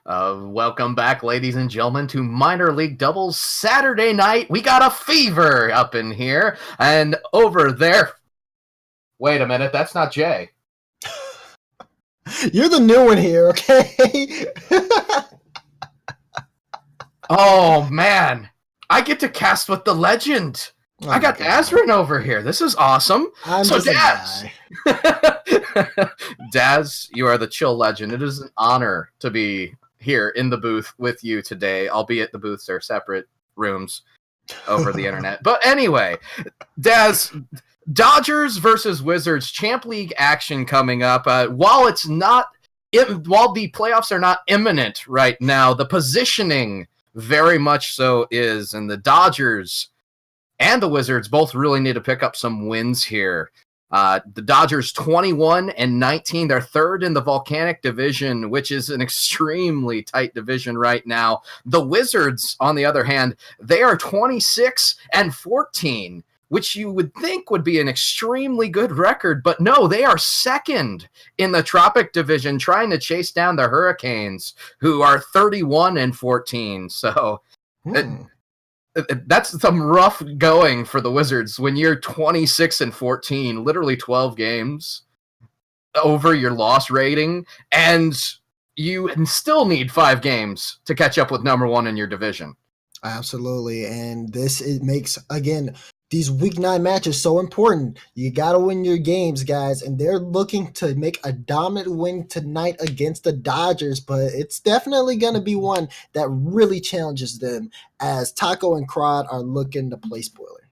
Welcome back, ladies and gentlemen, to Minor League Doubles Saturday night. We got a fever up in here, and over there. Wait a minute, that's not Jay. You're the new one here, okay? Oh man, I get to cast with the legend. I got Azrin over here. This is awesome. I'm so just Daz, a guy. Daz, you are the chill legend. It is an honor to be here in the booth with you today, albeit the booths are separate rooms over the internet. But anyway, Daz, Dodgers versus Wizards Champ League action coming up. While the playoffs are not imminent right now, the positioning very much so is, and the Dodgers and the Wizards both really need to pick up some wins here. The Dodgers 21-19. They're third in the Volcanic division, which is an extremely tight division right now. The Wizards, on the other hand, they are 26-14, which you would think would be an extremely good record. But no, they are second in the Tropic division, trying to chase down the Hurricanes, who are 31-14. So that's some rough going for the Wizards when you're 26-14, literally 12 games over your loss rating, and you still need 5 games to catch up with number one in your division. Absolutely, and it makes, again, these Week 9 matches so important. You got to win your games, guys, and they're looking to make a dominant win tonight against the Dodgers, but it's definitely going to be one that really challenges them as Taco and Crod are looking to play spoiler.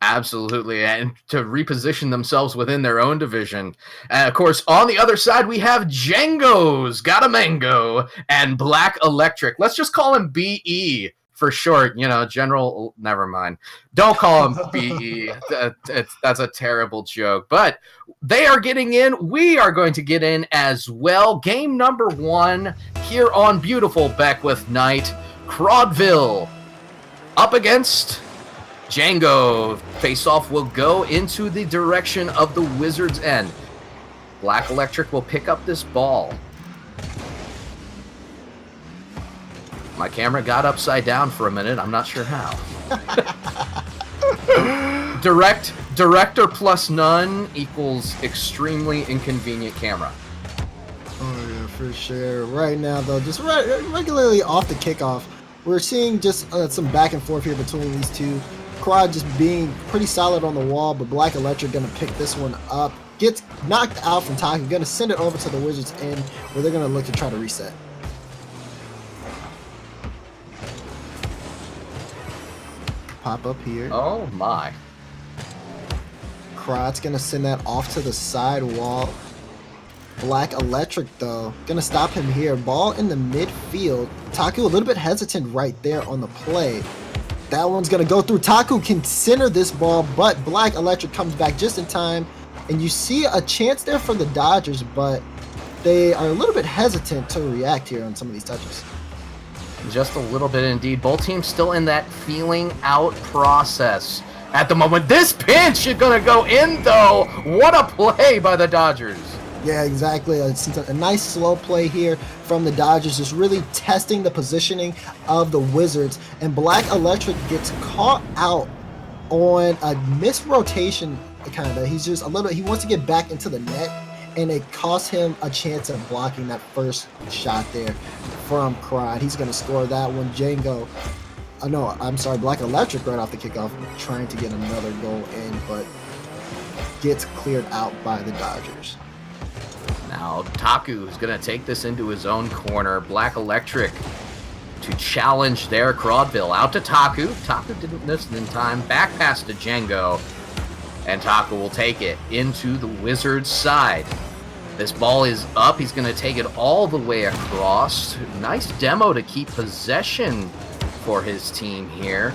Absolutely, and to reposition themselves within their own division. And of course, on the other side, we have Django's Got a Mango and Black Electric. Let's just call him BE. For short, General, never mind. Don't call him BE. That's a terrible joke. But they are getting in. We are going to get in as well. Game number 1 here on beautiful Beckwith night. Crodville up against Django. Face-off will go into the direction of the Wizards' end. Black Electric will pick up this ball. My camera got upside down for a minute. I'm not sure how. Director plus none equals extremely inconvenient camera. Oh, yeah, for sure. Right now, though, just regularly off the kickoff, we're seeing just some back and forth here between these two. Crowd just being pretty solid on the wall, but Black Electric going to pick this one up. Gets knocked out from Taki. Going to send it over to the Wizards' end, where they're going to look to try to reset. Pop up here. Oh my. Crod's gonna send that off to the side wall. Black Electric, though, gonna stop him here. Ball in the midfield. Taku a little bit hesitant right there on the play. That one's gonna go through. Taku can center this ball, but Black Electric comes back just in time. And you see a chance there for the Dodgers, but they are a little bit hesitant to react here on some of these touches. Just a little bit indeed. Both teams still in that feeling out process at the moment. This pinch is going to go in, though. What a play by the Dodgers. Yeah, exactly. It's a nice slow play here from the Dodgers, just really testing the positioning of the Wizards. And Black Electric gets caught out on a missed rotation, kind of. He's just he wants to get back into the net, and it cost him a chance of blocking that first shot there from Crod. He's going to score that one. Black Electric right off the kickoff, trying to get another goal in, but gets cleared out by the Dodgers. Now, Taku is going to take this into his own corner. Black Electric to challenge there. Crodville out to Taku. Taku didn't miss it in time. Back pass to Django. And Taku will take it into the Wizards' side. This ball is up. He's going to take it all the way across. Nice demo to keep possession for his team here.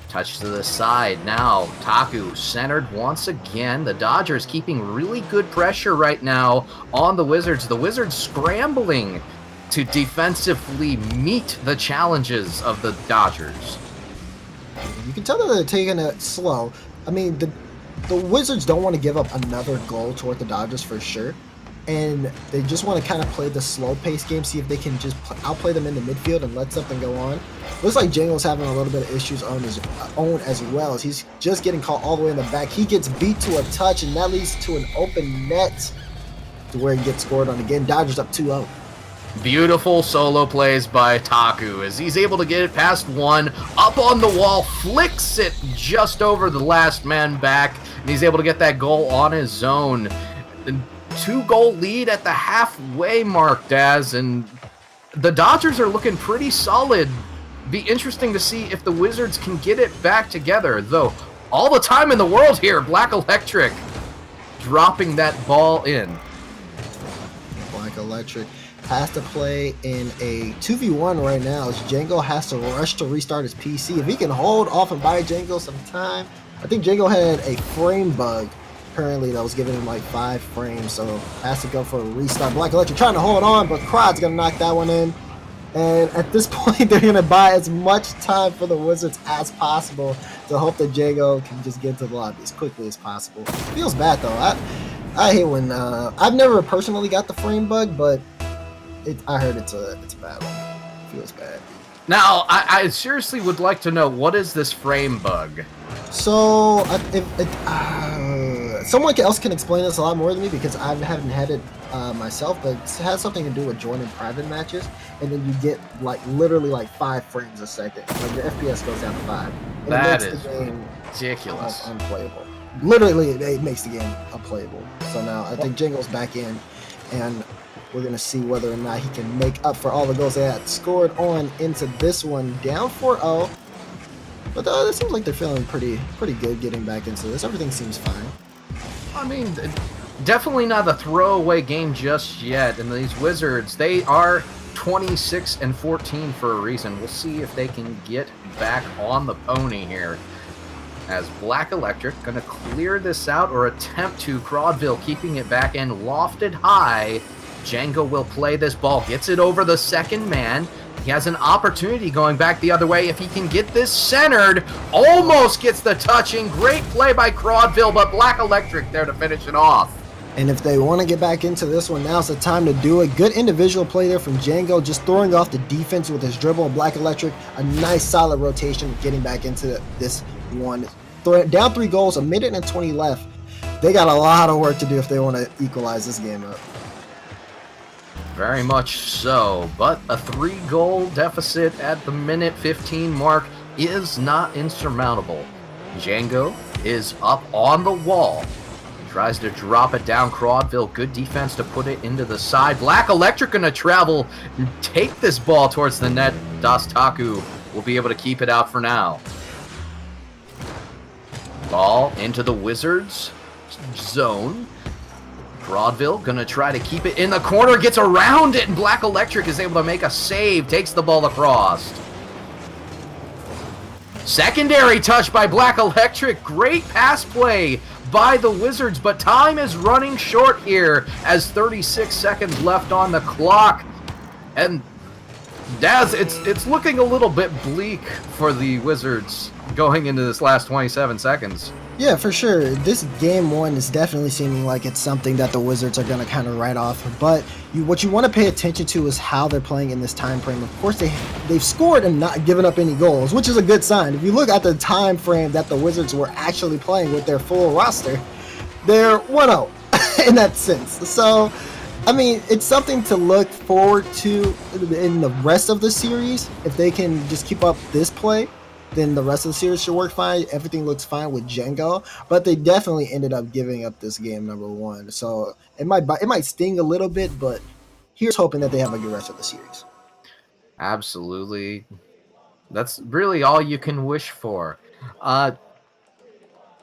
Touch to the side. Now, Taku centered once again. The Dodgers keeping really good pressure right now on the Wizards. The Wizards scrambling to defensively meet the challenges of the Dodgers. You can tell that they're taking it slow. I mean, the Wizards don't want to give up another goal toward the Dodgers for sure. and they just want to kind of play the slow pace game, see if they can just outplay them in the midfield and let something go on. Looks like Django's having a little bit of issues on his own as well, as he's just getting caught all the way in the back. He gets beat to a touch, and that leads to an open net to where he gets scored on again. Dodgers up 2-0. Beautiful solo plays by Taku as he's able to get it past one, up on the wall, flicks it just over the last man back, and he's able to get that goal on his own. 2-goal lead at the halfway mark, Daz, and the Dodgers are looking pretty solid. Be interesting to see if the Wizards can get it back together, though all the time in the world here, Black Electric dropping that ball in. Black Electric has to play in a 2v1 right now, as Django has to rush to restart his PC. If he can hold off and buy Django some time. I think Django had a frame bug currently that was giving him like 5 frames, so has to go for a restart. Black Electric trying to hold on, but Crod's gonna knock that one in. And at this point, they're gonna buy as much time for the Wizards as possible to hope that Django can just get to the lobby as quickly as possible. Feels bad though. I hate when I've never personally got the frame bug, but I heard it's a bad one. Feels bad. Now, I seriously would like to know, what is this frame bug? So, someone else can explain this a lot more than me because I haven't had it myself, but it has something to do with joining private matches, and then you get like literally like 5 frames a second. Like your FPS goes down to 5. And That it makes is the game ridiculous. unplayable. Literally, it makes the game unplayable. So now I think Django's back in, and we're going to see whether or not he can make up for all the goals they had scored on into this one. Down 4-0. But it seems like they're feeling pretty good getting back into this. Everything seems fine. I mean, definitely not a throwaway game just yet. And these Wizards, they are 26-14 for a reason. We'll see if they can get back on the pony here. As Black Electric going to clear this out or attempt to. Crodville keeping it back and lofted high. Django will play this ball, gets it over the second man. He has an opportunity going back the other way if he can get this centered. Almost gets the touching. Great play by Crodville, but Black Electric there to finish it off. And if they want to get back into this one, now's the time to do it. Good individual play there from Django, just throwing off the defense with his dribble. Black Electric, a nice solid rotation, getting back into this one. Down 3 goals, 1:20 left. They got a lot of work to do if they want to equalize this game up. Very much so, but a 3-goal deficit at the minute 15 mark is not insurmountable. Django is up on the wall. Tries to drop it down. Crodville, good defense to put it into the side. Black Electric going to travel and take this ball towards the net. Taku will be able to keep it out for now. Ball into the Wizards zone. Crodville going to try to keep it in the corner, gets around it, and Black Electric is able to make a save, takes the ball across. Secondary touch by Black Electric. Great pass play by the Wizards, but time is running short here as 36 seconds left on the clock. And Daz, it's looking a little bit bleak for the Wizards going into this last 27 seconds. Yeah, for sure. This game 1 is definitely seeming like it's something that the Wizards are going to kind of write off. But what you want to pay attention to is how they're playing in this time frame. Of course, they've scored and not given up any goals, which is a good sign. If you look at the time frame that the Wizards were actually playing with their full roster, they're 1-0 in that sense. So, I mean, it's something to look forward to in the rest of the series. If they can just keep up this play, then the rest of the series should work fine. Everything looks fine with Django, but they definitely ended up giving up this game number 1. So it might sting a little bit, but here's hoping that they have a good rest of the series. Absolutely. That's really all you can wish for. I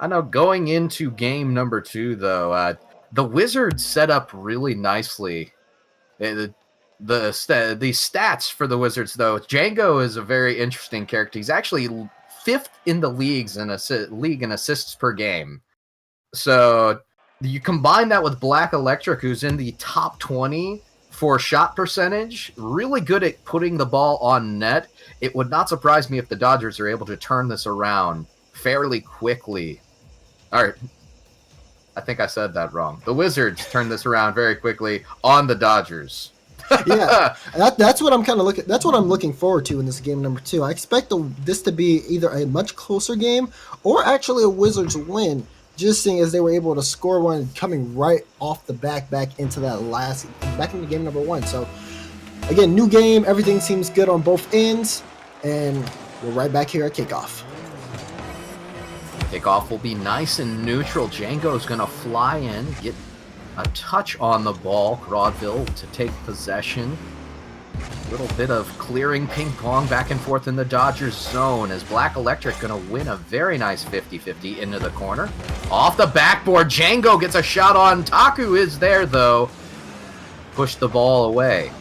know going into game number 2, though, the Wizards set up really nicely. The stats for the Wizards, though, Django is a very interesting character. He's actually 5th in the league in assists per game. So you combine that with Black Electric, who's in the top 20 for shot percentage, really good at putting the ball on net. It would not surprise me if the Dodgers are able to turn this around fairly quickly. All right. I think I said that wrong. The Wizards turned this around very quickly on the Dodgers. Yeah, that's what I'm kind of looking. That's what I'm looking forward to in this game number 2. I expect this to be either a much closer game or actually a Wizards win. Just seeing as they were able to score one coming right off the back into into game number 1. So again, new game. Everything seems good on both ends, and we're right back here at kickoff. Kickoff will be nice and neutral. Django's going to fly in, get a touch on the ball. Crawdville to take possession. A little bit of clearing ping pong back and forth in the Dodgers zone as Black Electric going to win a very nice 50-50 into the corner. Off the backboard, Django gets a shot on. Taku is there though. Push the ball away.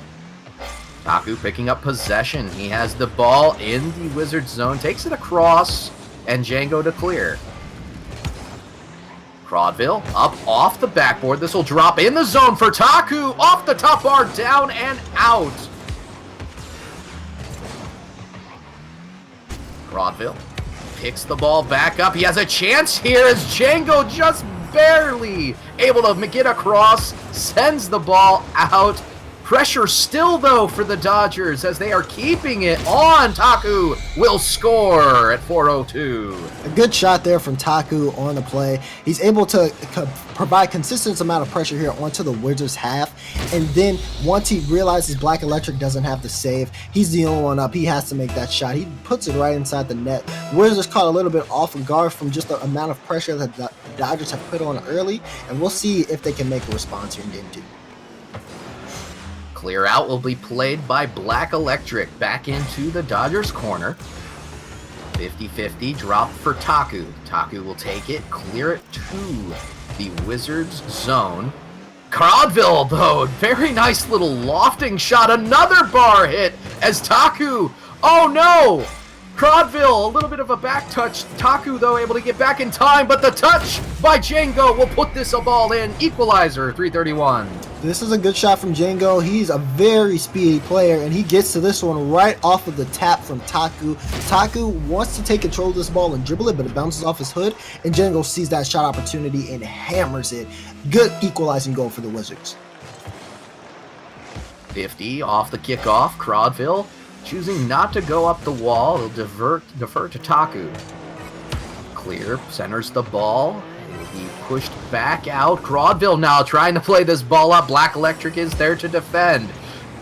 Taku picking up possession. He has the ball in the Wizards zone, takes it across, and Django to clear. Crawdville up off the backboard. This will drop in the zone for Taku. Off the top bar, down and out. Crawdville picks the ball back up. He has a chance here as Django just barely able to get across. Sends the ball out. Pressure still, though, for the Dodgers as they are keeping it on. Taku will score at 4:02. A good shot there from Taku on the play. He's able to provide consistent amount of pressure here onto the Wizards half. And then once he realizes Black Electric doesn't have to save, he's the only one up. He has to make that shot. He puts it right inside the net. Wizards caught a little bit off guard from just the amount of pressure that the Dodgers have put on early. And we'll see if they can make a response here in game 2. Clear out will be played by Black Electric back into the Dodgers corner. 50-50 drop for Taku. Taku will take it, clear it to the Wizards zone. Crawdville, though, very nice little lofting shot. Another bar hit as Taku. Oh no! Crawdville, a little bit of a back touch. Taku, though, able to get back in time, but the touch by Django will put this ball in. Equalizer, 3:31. This is a good shot from Django. He's a very speedy player, and he gets to this one right off of the tap from Taku. Taku wants to take control of this ball and dribble it, but it bounces off his hood, and Django sees that shot opportunity and hammers it. Good equalizing goal for the Wizards. 50 off the kickoff. Crawdville choosing not to go up the wall. He'll defer to Taku. Clear, centers the ball. He pushed back out. Crawdville now trying to play this ball up. Black Electric is there to defend.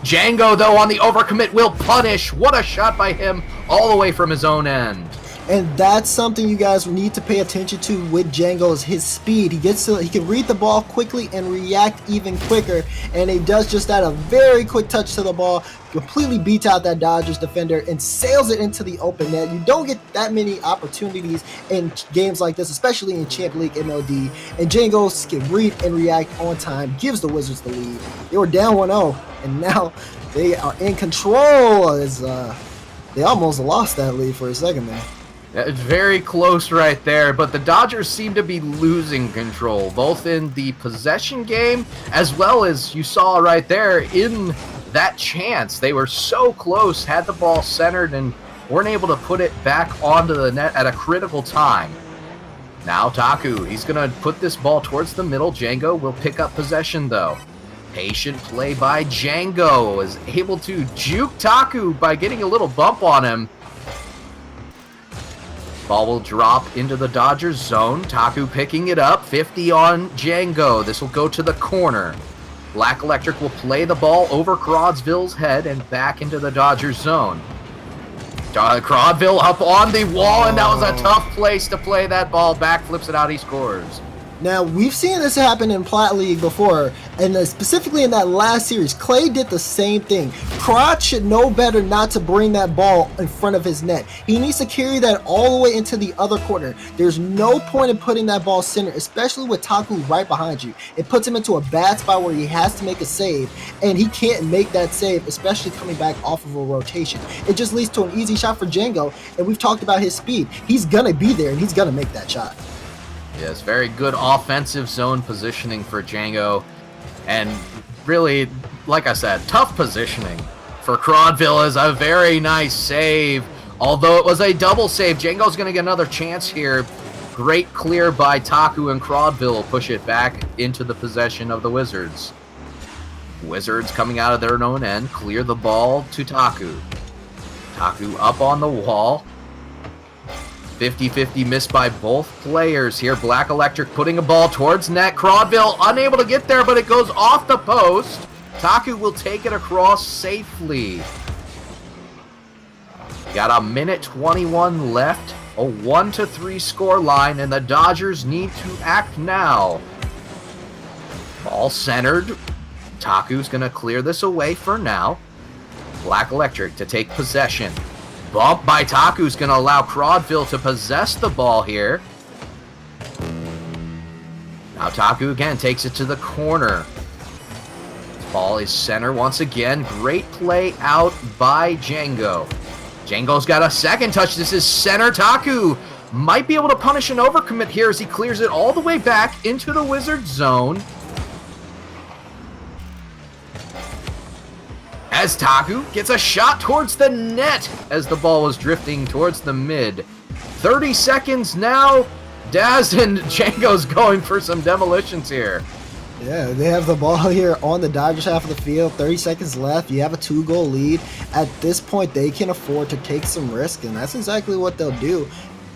Django, though, on the overcommit will punish. What a shot by him all the way from his own end. And that's something you guys need to pay attention to with Django is his speed. He can read the ball quickly and react even quicker, and he does just that. A very quick touch to the ball, completely beats out that Dodgers defender and sails it into the open net. You don't get that many opportunities in games like this, especially in Champ League MLD, and Django can read and react on time, gives the Wizards the lead. They were down 1-0, and now they are in control as they almost lost that lead for a second there. It's very close right there, but the Dodgers seem to be losing control, both in the possession game as well as you saw right there in that chance. They were so close, had the ball centered, and weren't able to put it back onto the net at a critical time. Now Taku, he's going to put this ball towards the middle. Django will pick up possession, though. Patient play by Django, is able to juke Taku by getting a little bump on him. Ball will drop into the Dodgers zone. Taku picking it up. 50 on Django. This will go to the corner. Black Electric will play the ball over Crawdville's head and back into the Dodgers zone. Crawdville up on the wall, and that was a tough place to play that ball back. Flips it out. He scores. Now, we've seen this happen in Plat League before, and specifically in that last series, Clay did the same thing. Crotch should know better not to bring that ball in front of his net. He needs to carry that all the way into the other corner. There's no point in putting that ball center, especially with Taku right behind you. It puts him into a bad spot where he has to make a save, and he can't make that save, especially coming back off of a rotation. It just leads to an easy shot for Django, and we've talked about his speed. He's going to be there, and he's going to make that shot. Yes, very good offensive zone positioning for Django. And really, like I said, tough positioning for Crawdville is a very nice save. Although it was a double save, Django's going to get another chance here. Great clear by Taku, and Crawdville push it back into the possession of the Wizards. Wizards coming out of their own end, clear the ball to Taku. Taku up on the wall. 50-50 missed by both players here. Black Electric putting a ball towards net. Crawdville unable to get there, but it goes off the post. Taku will take it across safely. Got a minute 21 left. A 1-3 score line, and the Dodgers need to act now. Ball centered. Taku's going to clear this away for now. Black Electric to take possession. Bump by Taku's going to allow Crawdville to possess the ball here. Now Taku again takes it to the corner. Ball is center once again. Great play out by Django. Django's got a second touch. This is center. Taku might be able to punish an overcommit here as he clears it all the way back into the Wizard zone. As Taku gets a shot towards the net as the ball was drifting towards the mid. 30 seconds now. Daz and Django's going for some demolitions here. Yeah, they have the ball here on the Dodgers half of the field. 30 seconds left. You have a 2-goal lead. At this point, they can afford to take some risk, and that's exactly what they'll do.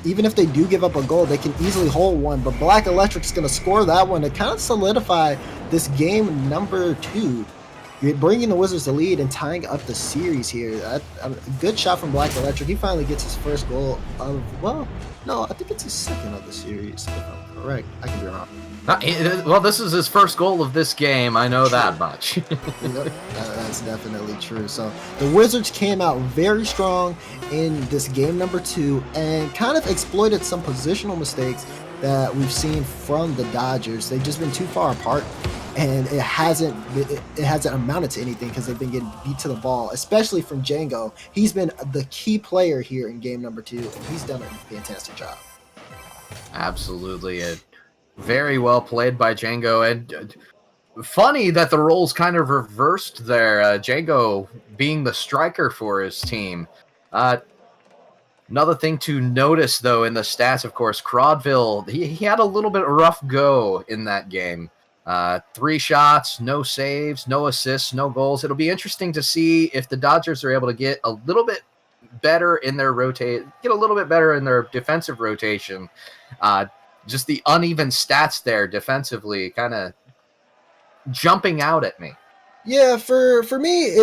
Even if they do give up a goal, they can easily hold one. But Black Electric's going to score that one to kind of solidify this game number 2. You're bringing the Wizards the lead and tying up the series here. A good shot from Black Electric. He finally gets his first goal of, well, no, I think it's his second of the series, if I'm correct. I can be wrong. Well, this is his first goal of this game. I know that much. Yep, that's definitely true. So the Wizards came out very strong in this game number 2 and kind of exploited some positional mistakes that we've seen from the Dodgers. They've just been too far apart, and it hasn't amounted to anything because they've been getting beat to the ball, especially from Django. He's been the key player here in game number 2, and he's done a fantastic job. Absolutely. Very well played by Django, and funny that the roles kind of reversed there. Django being the striker for his team. Another thing to notice, though, in the stats, of course, Crawdville, he had a little bit of rough go in that game. 3 shots, no saves, no assists, no goals. It'll be interesting to see if the Dodgers are able to get a little bit better in their defensive rotation. Just the uneven stats there defensively kind of jumping out at me. Yeah, for me,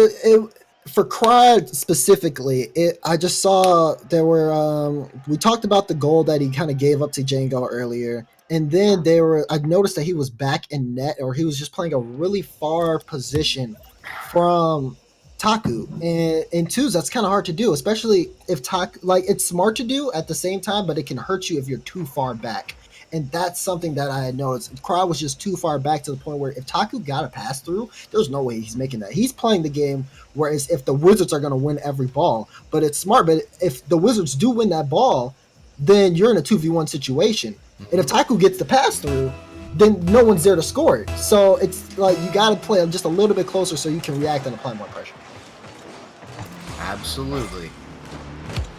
for Cry specifically, I just saw there were we talked about the goal that he kind of gave up to Django earlier, and then I noticed that he was back in net, or he was just playing a really far position from Taku, and in twos that's kind of hard to do, especially if Taku, like, it's smart to do at the same time, but it can hurt you if you're too far back. And that's something that I had noticed. Cry was just too far back to the point where if Taku got a pass through, there's no way he's making that. He's playing the game, whereas if the Wizards are going to win every ball. But it's smart. But if the Wizards do win that ball, then you're in a 2v1 situation. And if Taku gets the pass through, then no one's there to score it. So it's like you got to play just a little bit closer so you can react and apply more pressure. Absolutely.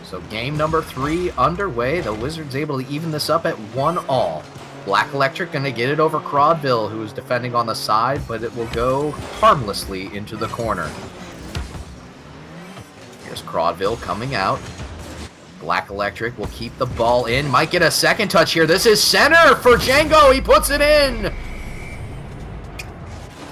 So game number 3 underway. The Wizards able to even this up at 1-1. Black Electric going to get it over Crawdville, who is defending on the side, but it will go harmlessly into the corner. Here's Crawdville coming out. Black Electric will keep the ball in. Might get a second touch here. This is center for Django. He puts it in.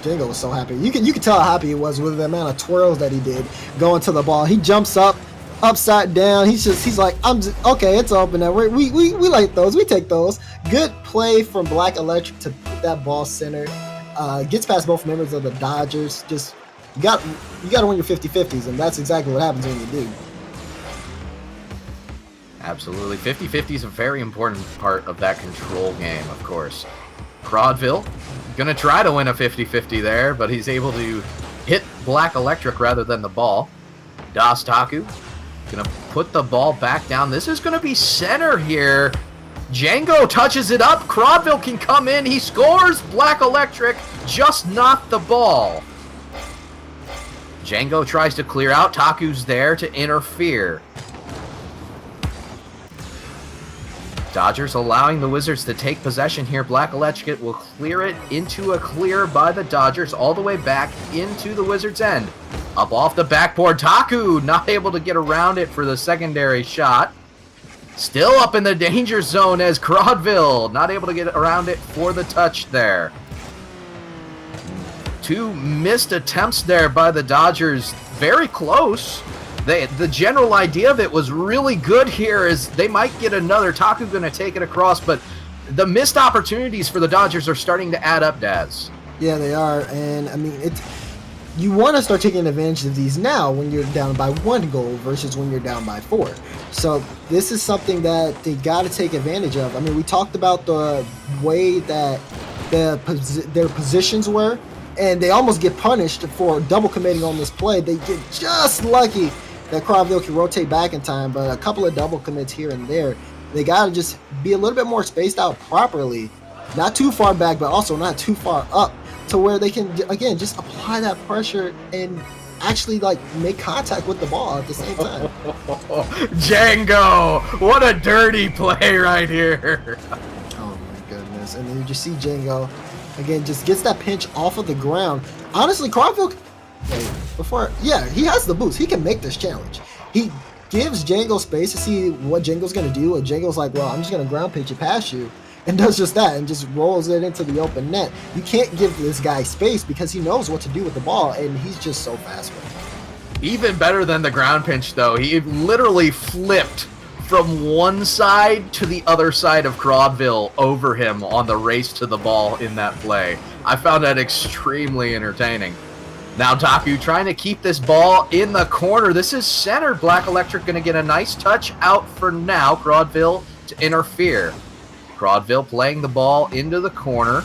Django was so happy. You can tell how happy he was with the amount of twirls that he did going to the ball. He jumps up, upside down. He's like, okay, it's open now. We like those. We take those. Good play from Black Electric to put that ball center. Gets past both members of the Dodgers. Just you got to win your 50-50s, and that's exactly what happens when you do. Absolutely. 50-50 is a very important part of that control game, of course. Crawdville going to try to win a 50-50 there, but he's able to hit Black Electric rather than the ball. Taku going to put the ball back down. This is going to be center here. Django touches it up. Crawdville can come in. He scores. Black Electric just knocked the ball. Django tries to clear out. Taku's there to interfere. Dodgers allowing the Wizards to take possession here. Black Electric will clear it into a clear by the Dodgers all the way back into the Wizards' end. Up off the backboard, Taku not able to get around it for the secondary shot. Still up in the danger zone as Crodville not able to get around it for the touch there. 2 missed attempts there by the Dodgers. Very close. The general idea of it was really good here, is they might get another. Taku going to take it across, but the missed opportunities for the Dodgers are starting to add up, Daz. Yeah, they are. And, I mean, you want to start taking advantage of these now when you're down by 1 goal versus when you're down by 4. So this is something that they got to take advantage of. I mean, we talked about the way that their positions were, and they almost get punished for double committing on this play. They get just lucky that Crodville can rotate back in time, but a couple of double commits here and there. They got to just be a little bit more spaced out properly. Not too far back, but also not too far up, to where they can, again, just apply that pressure and actually, like, make contact with the ball at the same time. Django! What a dirty play right here. Oh, my goodness. And then you just see Django, again, just gets that pinch off of the ground. Honestly, Crodville... yeah, he has the boost. He can make this challenge. He gives Django space to see what Django's going to do, and Django's like, well, I'm just going to ground pitch it past you, and does just that, and just rolls it into the open net. You can't give this guy space because he knows what to do with the ball, and he's just so fast with it. Even better than the ground pinch, though. He literally flipped from one side to the other side of Crodville over him on the race to the ball in that play. I found that extremely entertaining. Now Taku trying to keep this ball in the corner. This is center. Black Electric going to get a nice touch out for now. Crodville to interfere. Crodville playing the ball into the corner.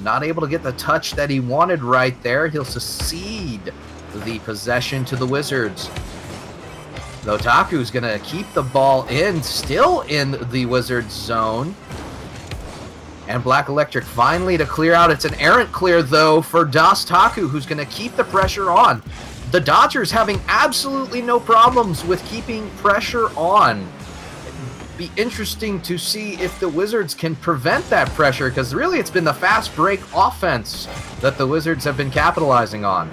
Not able to get the touch that he wanted right there. He'll succeed the possession to the Wizards. Though Taku's going to keep the ball in, still in the Wizards zone. And Black Electric finally to clear out. It's an errant clear, though, for Das Taku, who's going to keep the pressure on. The Dodgers having absolutely no problems with keeping pressure on. It'd be interesting to see if the Wizards can prevent that pressure, because really it's been the fast break offense that the Wizards have been capitalizing on.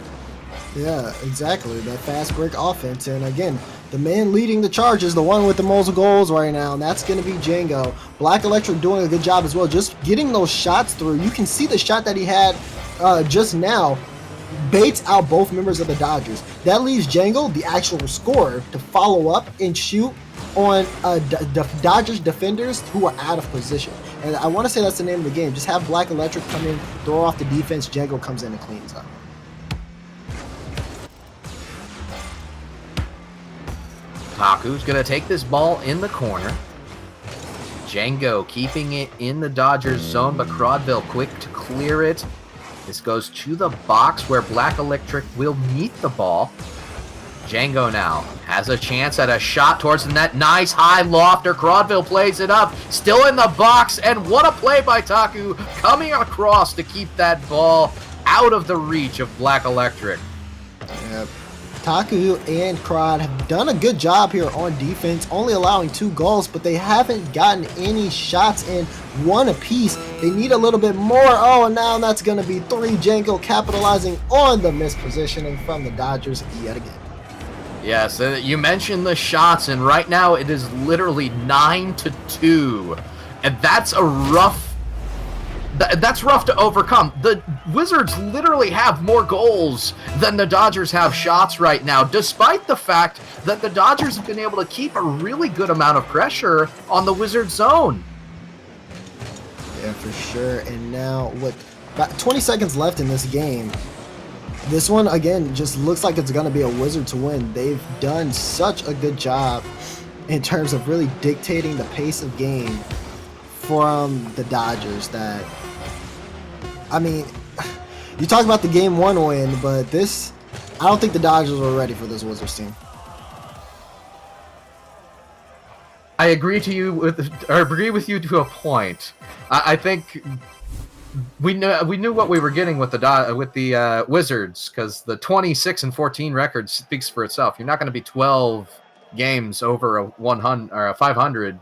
Yeah, exactly. That fast break offense. And again, the man leading the charge is the one with the most goals right now, and that's going to be Django. Black Electric doing a good job as well, just getting those shots through. You can see the shot that he had just now baits out both members of the Dodgers. That leaves Django, the actual scorer, to follow up and shoot on Dodgers defenders who are out of position. And I want to say that's the name of the game. Just have Black Electric come in, throw off the defense, Django comes in and cleans up. Taku's going to take this ball in the corner. Django keeping it in the Dodgers zone, but Crodville quick to clear it. This goes to the box where Black Electric will meet the ball. Django now has a chance at a shot towards the net. Nice high lofter. Crodville plays it up. Still in the box, and what a play by Taku coming across to keep that ball out of the reach of Black Electric. Yep. Taku and Crod have done a good job here on defense, only allowing 2 goals, but they haven't gotten any shots in, 1 apiece. They need a little bit more. Oh, and now that's going to be 3. Django capitalizing on the mispositioning from the Dodgers yet again. Yes, you mentioned the shots, and right now it is literally 9-2, and that's a rough. That's rough to overcome. The Wizards literally have more goals than the Dodgers have shots right now, despite the fact that the Dodgers have been able to keep a really good amount of pressure on the Wizards zone. Yeah, for sure. And now with about 20 seconds left in this game, this one, again, just looks like it's going to be a Wizard to win. They've done such a good job in terms of really dictating the pace of game from the Dodgers that, I mean, you talk about the game 1 win, but this, I don't think the Dodgers were ready for this Wizards team. I agree with you to a point. I think we knew what we were getting with the Wizards, because the 26-14 record speaks for itself. You're not going to be 12 games over a 100 or a 500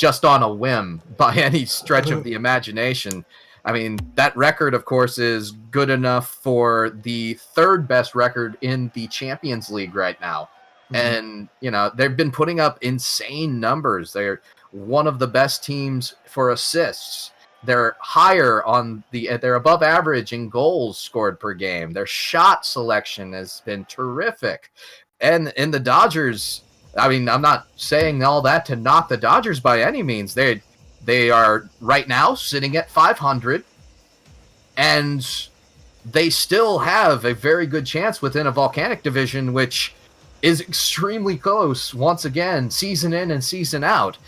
just on a whim by any stretch of the imagination. I mean, that record, of course, is good enough for the third best record in the Champions League right now. And, you know, they've been putting up insane numbers. They're one of the best teams for assists. They're higher on they're above average in goals scored per game. Their shot selection has been terrific. And in the Dodgers, I mean, I'm not saying all that to knock the Dodgers by any means. They are right now sitting at 500, and they still have a very good chance within a volcanic division, which is extremely close once again, season in and season out.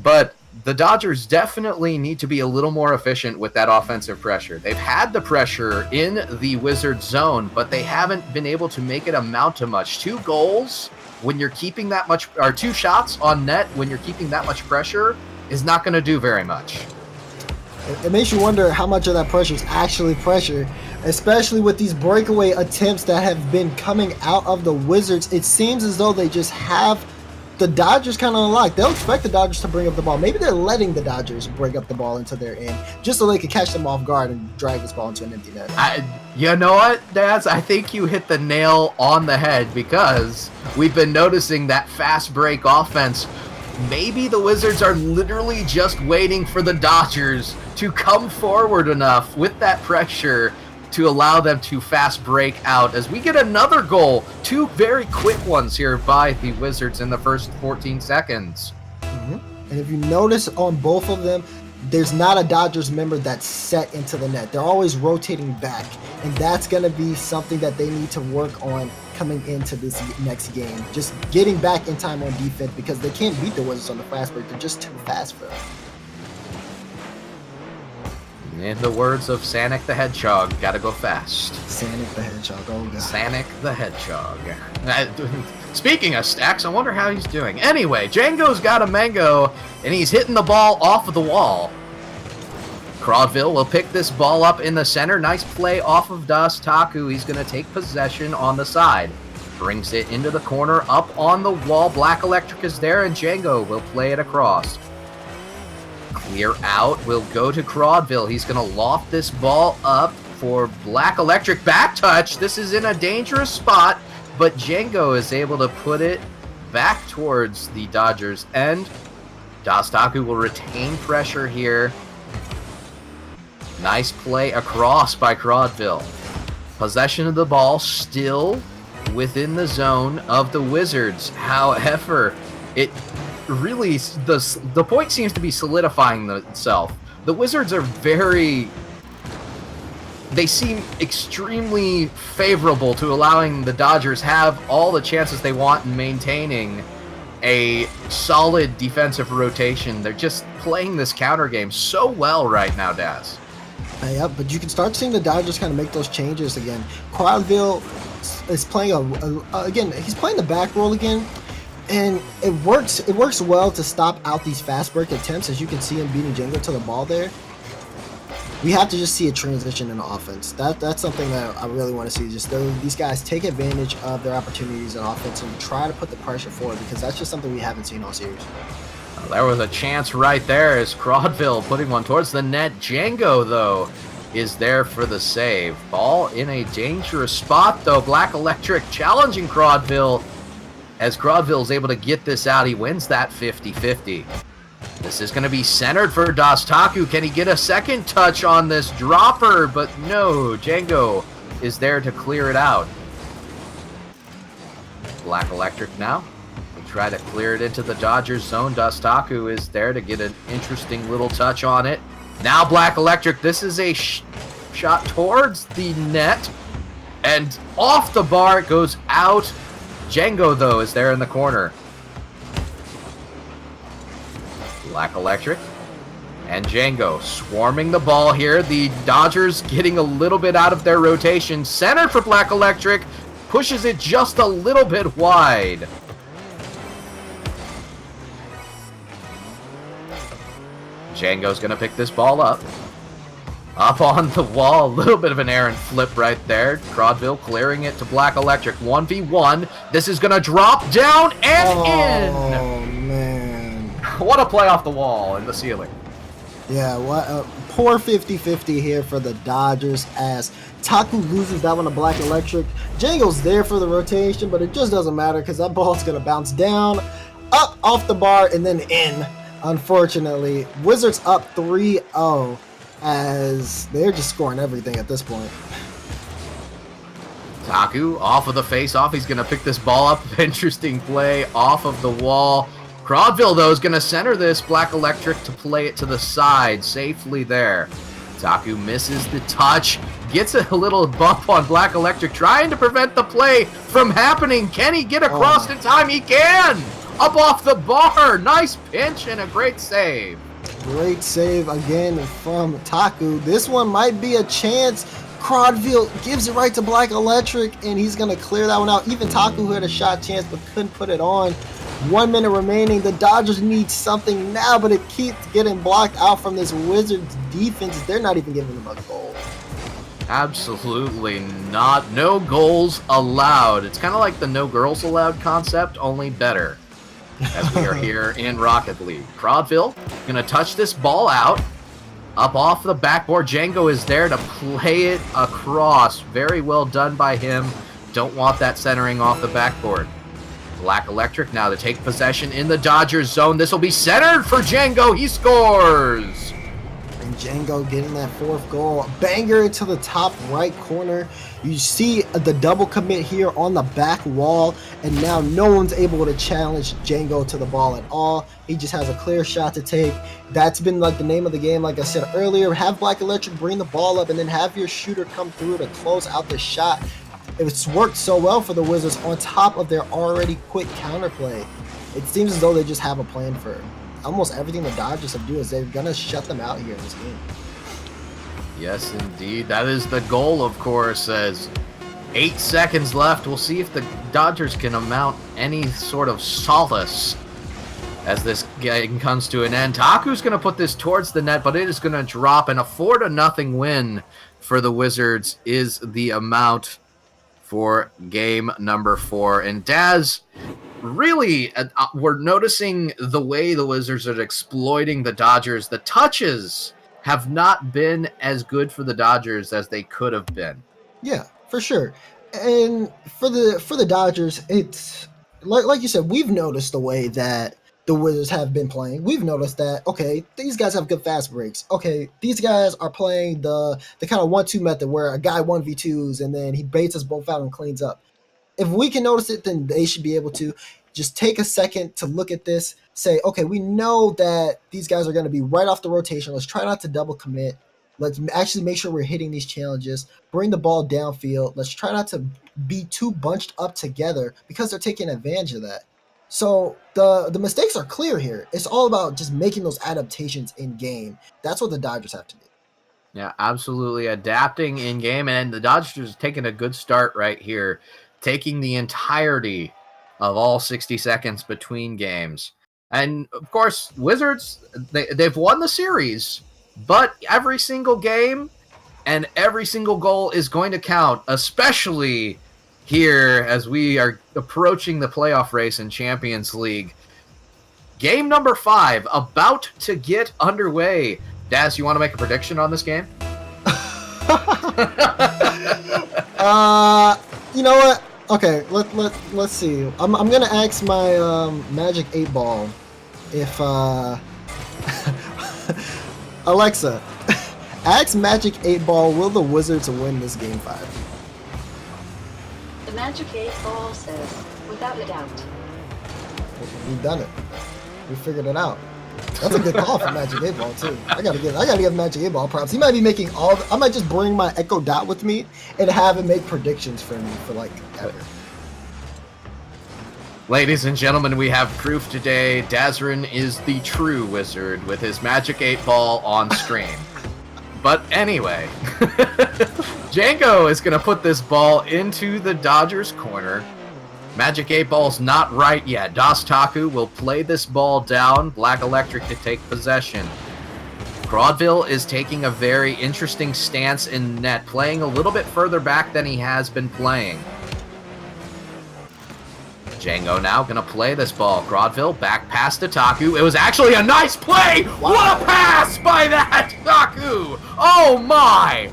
But the Dodgers definitely need to be a little more efficient with that offensive pressure. They've had the pressure in the Wizards zone, but they haven't been able to make it amount to much. 2 goals when you're keeping that much, or 2 shots on net when you're keeping that much pressure is not going to do very much. It makes you wonder how much of that pressure is actually pressure, especially with these breakaway attempts that have been coming out of the Wizards. It seems as though they just have the Dodgers kind of unlocked. They'll expect the Dodgers to bring up the ball. Maybe they're letting the Dodgers bring up the ball into their end just so they can catch them off guard and drag this ball into an empty net. You know what, Daz? I think you hit the nail on the head, because we've been noticing that fast break offense. Maybe the Wizards are literally just waiting for the Dodgers to come forward enough with that pressure to allow them to fast break out, as we get another goal. 2 very quick ones here by the Wizards in the first 14 seconds. And if you notice on both of them, there's not a Dodgers member that's set into the net. They're always rotating back, and that's going to be something that they need to work on coming into this next game. Just getting back in time on defense, because they can't beat the Wizards on the fast break. They're just too fast for them. In the words of Sonic the Hedgehog, gotta go fast. Sonic the Hedgehog, oh god. Sonic the Hedgehog. Speaking of Stacks, I wonder how he's doing. Anyway, Django's got a mango, and he's hitting the ball off of the wall. Crawdville will pick this ball up in the center. Nice play off of Taku. He's going to take possession on the side. Brings it into the corner, up on the wall. Black Electric is there, and Django will play it across. Clear out will go to Crawdville. He's going to loft this ball up for Black Electric. Back touch. This is in a dangerous spot, but Django is able to put it back towards the Dodgers end. Taku will retain pressure here. Nice play across by Crawdville. Possession of the ball still within the zone of the Wizards. However, it really, the point seems to be solidifying itself. The Wizards are they seem extremely favorable to allowing the Dodgers have all the chances they want and maintaining a solid defensive rotation. They're just playing this counter game so well right now, Daz. Yep, but you can start seeing the Dodgers kind of make those changes again. Crawdville is playing again. He's playing the back roll again, and it works. It works well to stop out these fast break attempts, as you can see him beating Django to the ball there. We have to just see a transition in the offense. That's something that I really want to see. Just these guys take advantage of their opportunities in offense and try to put the pressure forward, because that's just something we haven't seen all series. There was a chance right there as Crawdville putting one towards the net. Django, though, is there for the save. Ball in a dangerous spot, though. Black Electric challenging Crawdville. As Crawdville is able to get this out, he wins that 50-50. This is going to be centered for Taku. Can he get a second touch on this dropper? But no, Django is there to clear it out. Black Electric now. Try to clear it into the Dodgers zone. Taku is there to get an interesting little touch on it. Now Black Electric, this is a shot towards the net, and off the bar it goes out. Django, though, is there in the corner. Black Electric and Django swarming the ball here. The Dodgers getting a little bit out of their rotation. Center for Black Electric, pushes it just a little bit wide. Django's going to pick this ball up. Up on the wall, a little bit of an errant flip right there. Crawdville clearing it to Black Electric. 1v1. This is going to drop down and in. Oh, man. what a play off the wall in the ceiling. Yeah, what a poor 50-50 here for the Dodgers as Taku loses that one to Black Electric. Django's there for the rotation, but it just doesn't matter because that ball's going to bounce down, up off the bar, and then in. Unfortunately, Wizards up 3-0 as they're just scoring everything at this point. Taku off of the face-off. He's going to pick this ball up. Interesting play off of the wall. Crodville, though, is going to center this Black Electric to play it to the side safely there. Taku misses the touch, gets a little bump on Black Electric, trying to prevent the play from happening. Can he get across in time? He can! Up off the bar. Nice pinch and a great save. Great save again from Taku. This one might be a chance. Crodville gives it right to Black Electric, and he's going to clear that one out. Even Taku had a shot chance but couldn't put it on. 1 minute remaining. The Dodgers need something now, but it keeps getting blocked out from this Wizards defense. They're not even giving them a goal. Absolutely not. No goals allowed. It's kind of like the no girls allowed concept, only better. As we are here in Rocket League. Crodville going to touch this ball out. Up off the backboard. Django is there to play it across. Very well done by him. Don't want that centering off the backboard. Black Electric now to take possession in the Dodgers zone. This will be centered for Django. He scores! And Django getting that fourth goal. Banger into the top right corner. You see the double commit here on the back wall. And now no one's able to challenge Django to the ball at all. He just has a clear shot to take. That's been like the name of the game. Like I said earlier, have Black Electric bring the ball up and then have your shooter come through to close out the shot. It's worked so well for the Wizards on top of their already quick counterplay. It seems as though they just have a plan for almost everything the Dodgers have do is they're going to shut them out here in this game. Yes, indeed. That is the goal, of course, as 8 seconds left. We'll see if the Dodgers can amount any sort of solace as this game comes to an end. Taku's going to put this towards the net, but it is going to drop, and a 4-0 win for the Wizards is the amount for game number 4. And Daz, really, we're noticing the way the Wizards are exploiting the Dodgers. The touches have not been as good for the Dodgers as they could have been. Yeah, for sure. And for the Dodgers, it's like you said, we've noticed the way that the Wizards have been playing. We've noticed that, okay, these guys have good fast breaks. Okay, these guys are playing the kind of 1-2 method where a guy 1v2s and then he baits us both out and cleans up. If we can notice it, then they should be able to just take a second to look at this, say, okay, we know that these guys are going to be right off the rotation. Let's try not to double commit. Let's actually make sure we're hitting these challenges. Bring the ball downfield. Let's try not to be too bunched up together because they're taking advantage of that. So the mistakes are clear here. It's all about just making those adaptations in game. That's what the Dodgers have to do. Yeah, absolutely. Adapting in game, and the Dodgers are taking a good start right here, taking the entirety of all 60 seconds between games. And, of course, Wizards, they've won the series, but every single game and every single goal is going to count, especially here as we are approaching the playoff race in Champions League. Game number 5 about to get underway. Daz, you want to make a prediction on this game? You know what? Okay, let's see. I'm gonna ask my Magic 8-Ball if Alexa, ask Magic 8-Ball, will the Wizards win this game 5? The Magic 8-Ball says, without a doubt. We've done it. We figured it out. That's a good call for Magic 8-Ball too. I gotta give Magic 8-Ball props. He might be making I might just bring my Echo Dot with me and have him make predictions for me for like ever. Ladies and gentlemen, we have proof today. Dazrin is the true wizard with his Magic 8-Ball on stream. But anyway, Django is going to put this ball into the Dodgers corner. Magic 8-Ball's not right yet. Das Taku will play this ball down. Black Electric to take possession. Crodville is taking a very interesting stance in net, playing a little bit further back than he has been playing. Django now gonna play this ball. Crodville back past to Taku. It was actually a nice play! Wow. What a pass by that Taku! Oh my!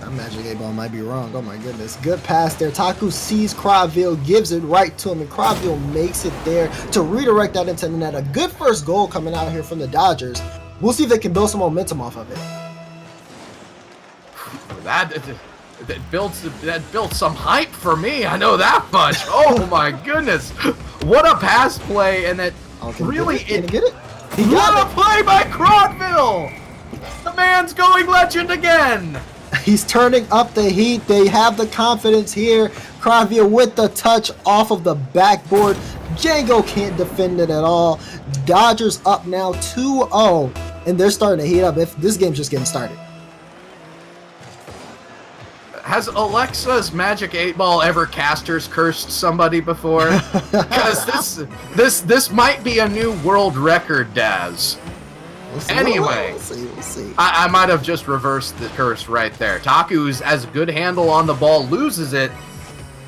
That Magic 8-Ball might be wrong. Oh my goodness. Good pass there. Taku sees Crodville, gives it right to him, and Crodville makes it there to redirect that into the net. A good first goal coming out here from the Dodgers. We'll see if they can build some momentum off of it. That built some hype for me. I know that much. Oh my goodness! What a pass play, and that really Can he get it? He what got a play by Crodville! The man's going legend again. it. He's turning up the heat. They have the confidence here. Crodville with the touch off of the backboard. Django can't defend it at all. Dodgers up now 2-0, and they're starting to heat up. If this game's just getting started. Has Alexa's Magic 8-Ball ever casters cursed somebody before? Because this might be a new world record, Daz. We'll see. Anyway. We'll see. I might have just reversed the curse right there. Taku's has a good handle on the ball, loses it.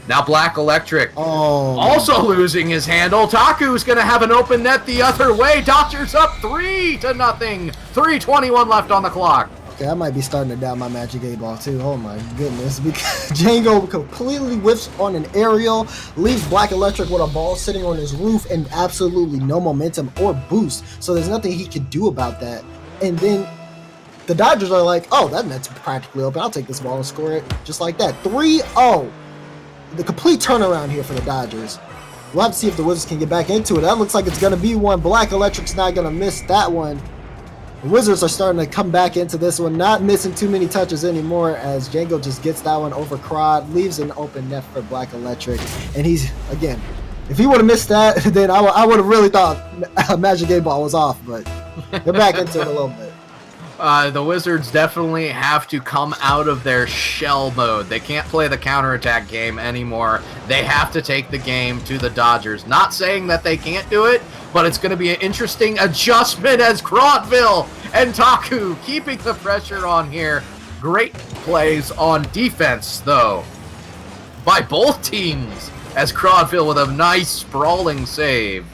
Now Black Electric also losing his handle. Taku's going to have an open net the other way. Dodgers up 3-0. 3:21 left on the clock. Okay, I might be starting to doubt my Magic 8-Ball too. Oh my goodness. Because Django completely whiffs on an aerial, leaves Black Electric with a ball sitting on his roof and absolutely no momentum or boost. So there's nothing he could do about that. And then the Dodgers are like, oh, that net's practically open. I'll take this ball and score it just like that. 3-0. The complete turnaround here for the Dodgers. We'll have to see if the Wizards can get back into it. That looks like it's going to be one. Black Electric's not going to miss that one. The Wizards are starting to come back into this one, not missing too many touches anymore as Django just gets that one over Crod, leaves an open net for Black Electric. And he's, again, if he would have missed that, then I would have really thought Magic 8-Ball was off, but they're back into it a little bit. The Wizards definitely have to come out of their shell mode. They can't play the counterattack game anymore. They have to take the game to the Dodgers. Not saying that they can't do it, but it's going to be an interesting adjustment as Crodville and Taku keeping the pressure on here. Great plays on defense, though, by both teams, as Crodville with a nice sprawling save.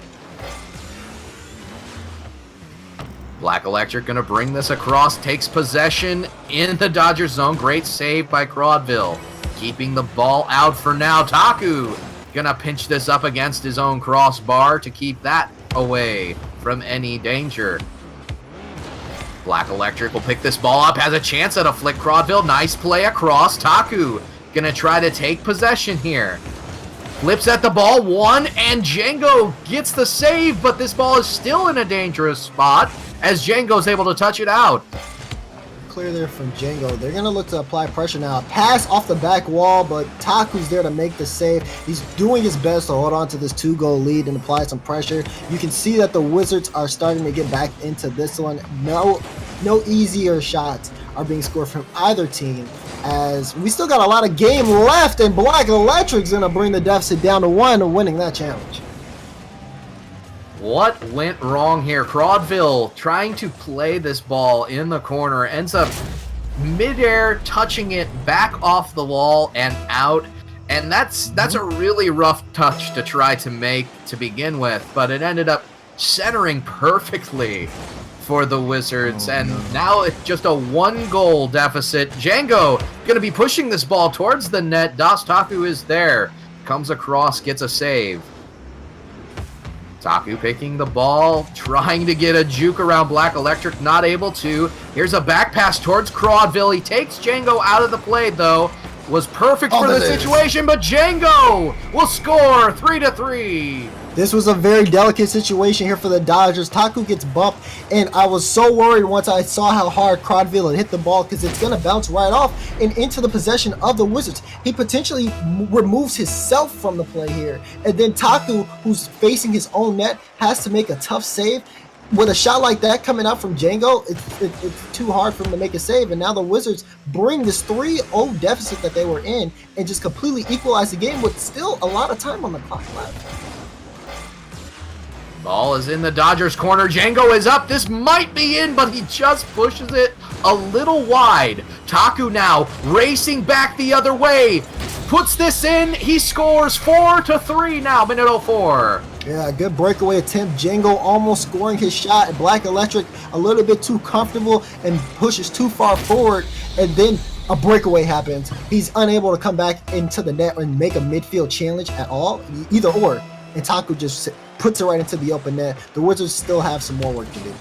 Black Electric going to bring this across, takes possession in the Dodgers zone. Great save by Crodville. Keeping the ball out for now. Taku going to pinch this up against his own crossbar to keep that away from any danger. Black Electric will pick this ball up, has a chance at a flick. Crodville, nice play across. Taku going to try to take possession here. Flips at the ball, one, and Django gets the save, but this ball is still in a dangerous spot as Django's able to touch it out. Clear there from Django. They're going to look to apply pressure now. Pass off the back wall, but Taku's there to make the save. He's doing his best to hold on to this 2-goal lead and apply some pressure. You can see that the Wizards are starting to get back into this one. No easier shots are being scored from either team, as we still got a lot of game left, and Black Electric's going to bring the deficit down to 1, winning that challenge. What went wrong here? Crodville trying to play this ball in the corner, ends up midair touching it back off the wall and out. And that's a really rough touch to try to make to begin with, but it ended up centering perfectly for the Wizards. And now it's just a 1-goal deficit. Django going to be pushing this ball towards the net. Taku is there. Comes across, gets a save. Taku picking the ball, trying to get a juke around Black Electric, not able to. Here's a back pass towards Crodville. He takes Django out of the play, though. Was perfect for the situation, but Django will score 3-3. This was a very delicate situation here for the Dodgers. Taku gets bumped, and I was so worried once I saw how hard Crodville had hit the ball, because it's going to bounce right off and into the possession of the Wizards. He potentially removes himself from the play here, and then Taku, who's facing his own net, has to make a tough save. With a shot like that coming out from Django, it's too hard for him to make a save, and now the Wizards bring this 3-0 deficit that they were in and just completely equalize the game with still a lot of time on the clock left. Ball is in the Dodgers corner. Django is up. This might be in, but he just pushes it a little wide. Taku now racing back the other way. puts this in. He scores 4-3 now, minute 04. Yeah, good breakaway attempt. Django almost scoring his shot, and Black Electric a little bit too comfortable and pushes too far forward, and then a breakaway happens. He's unable to come back into the net and make a midfield challenge at all, either or. And Taku just puts it right into the open net. The Wizards still have some more work to do.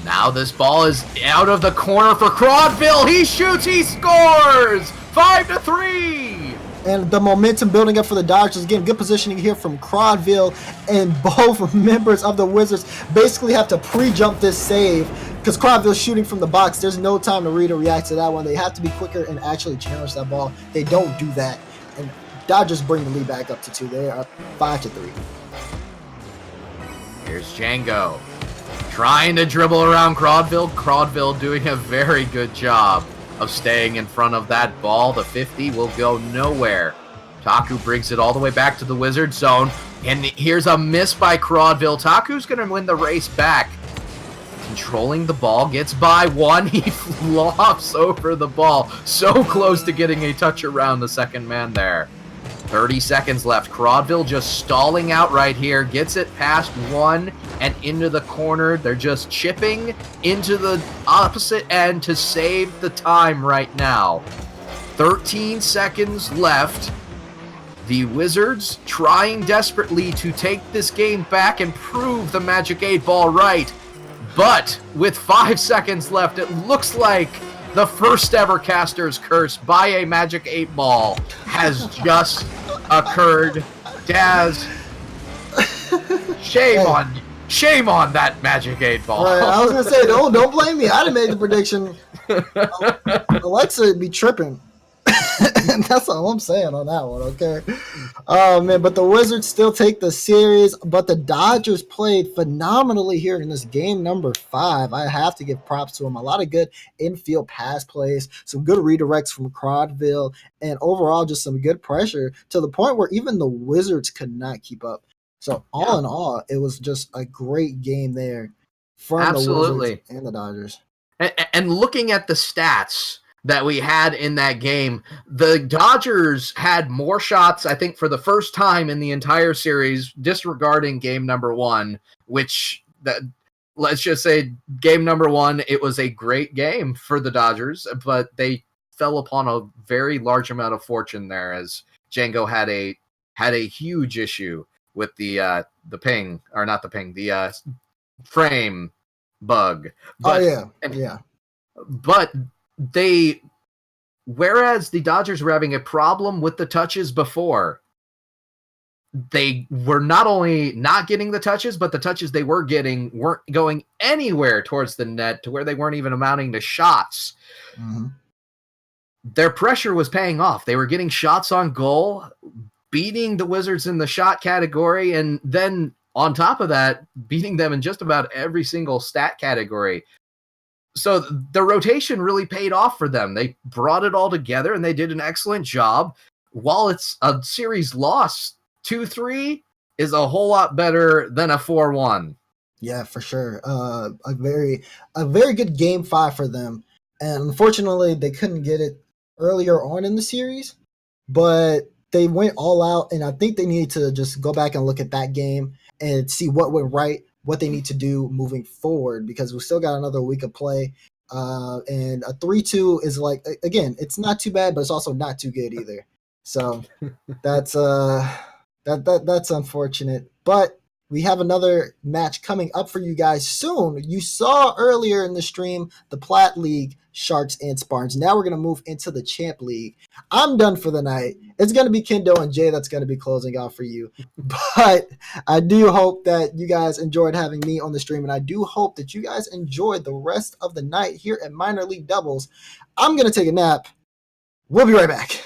Now this ball is out of the corner for Crodville. He shoots, he scores! 5-3! And the momentum building up for the Dodgers. Again, good positioning here from Crodville, and both members of the Wizards basically have to pre-jump this save because Crodville's shooting from the box. There's no time to read or react to that one. They have to be quicker and actually challenge that ball. They don't do that, and Dodgers bring the lead back up to 2. They are 5-3. Here's Django trying to dribble around Crodville. Crodville doing a very good job of staying in front of that ball. The 50 will go nowhere. Taku brings it all the way back to the Wizard zone. And here's a miss by Crodville. Taku's going to win the race back. Controlling the ball, gets by one. He flops over the ball. So close to getting a touch around the second man there. 30 seconds left. Crodville just stalling out right here. Gets it past one and into the corner. They're just chipping into the opposite end to save the time right now. 13 seconds left. The Wizards trying desperately to take this game back and prove the Magic 8 Ball right. But with 5 seconds left, it looks like the first ever caster's curse by a Magic 8 Ball has just occurred. Daz, shame on that Magic 8 Ball. Right, I was gonna say, don't blame me. I'd have made the prediction. Alexa be tripping. That's all I'm saying on that one, okay? Oh, man, but the Wizards still take the series, but the Dodgers played phenomenally here in this game number 5. I have to give props to them. A lot of good infield pass plays, some good redirects from Crodville, and overall just some good pressure to the point where even the Wizards could not keep up. So all in all, it was just a great game there from the Wizards and the Dodgers. And looking at the stats that we had in that game, the Dodgers had more shots, I think, for the first time in the entire series, disregarding game number 1, which, let's just say, game number 1, it was a great game for the Dodgers, but they fell upon a very large amount of fortune there, as Django had a huge issue with the ping, or not the ping, the frame bug. But, But whereas the Dodgers were having a problem with the touches before, they were not only not getting the touches, but the touches they were getting weren't going anywhere towards the net to where they weren't even amounting to shots. Mm-hmm. Their pressure was paying off. They were getting shots on goal, beating the Wizards in the shot category, and then on top of that, beating them in just about every single stat category. So the rotation really paid off for them. They brought it all together, and they did an excellent job. While it's a series loss, 2-3 is a whole lot better than a 4-1. Yeah, for sure. A very good game 5 for them. And unfortunately, they couldn't get it earlier on in the series, but they went all out, and I think they need to just go back and look at that game and see what went right, what they need to do moving forward, because we still got another week of play. And a 3-2 is like, again, it's not too bad, but it's also not too good either. So that's that's unfortunate. But we have another match coming up for you guys soon. You saw earlier in the stream the Plat League, Sharks and Spartans. Now we're going to move into the Champ League. I'm done for the night. It's going to be Kendo and Jay that's going to be closing out for you. But I do hope that you guys enjoyed having me on the stream, and I do hope that you guys enjoyed the rest of the night here at Minor League Doubles. I'm going to take a nap. We'll be right back.